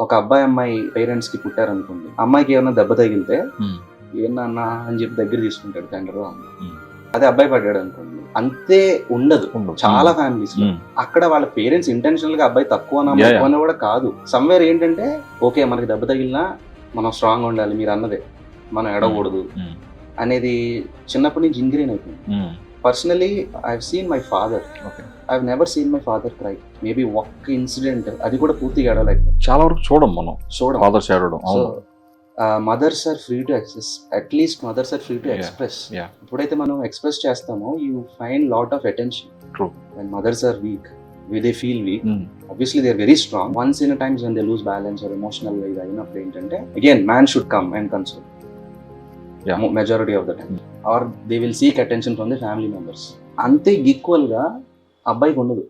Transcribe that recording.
ఒక అబ్బాయి అమ్మాయి పేరెంట్స్ కి పుట్టారు అనుకోండి, అమ్మాయికి ఏమైనా దెబ్బ తగిలితే ఏమన్నా అని చెప్పి దగ్గర తీసుకుంటాడు తండ్రి. అదే అబ్బాయి పడ్డాడు అనుకోండి, అంతే ఉండదు చాలా ఫ్యామిలీస్ లో. అక్కడ వాళ్ళ పేరెంట్స్ ఇంటెన్షనల్ గా అబ్బాయి తక్కువ అని కూడా కాదు. సమ్వేర్ ఏంటంటే ఓకే మనకి దెబ్బ తగిలినా మనం స్ట్రాంగ్ ఉండాలి, మీరు అన్నదే మనం ఎడకూడదు అనేది చిన్నప్పటి నుంచి ఇంగ్రీన్ అయిపోయింది. Personally I seen my father, I never seen my father cry. Maybe ఒక్క ఇన్సిడెంట్, అది కూడా పూర్తిగా ఏడవలేకపోయింది. చాలా వరకు చూడం ఫాదర్స్ ఏడవడం. So mothers are free to express, at least mothers are free to express. ఎప్పుడైతే మనం ఎక్స్ప్రెస్ చేస్తామో you find lot of attention. When mothers are weak, they feel weak. Obviously they are very strong. Once in a times when they lose balance or emotional way అయినప్పుడు ఏంటంటే again man should come and console. Majority of the time. Or they will seek attention from the family members. అంతే equal గా అబ్బాయికి ఉండదు.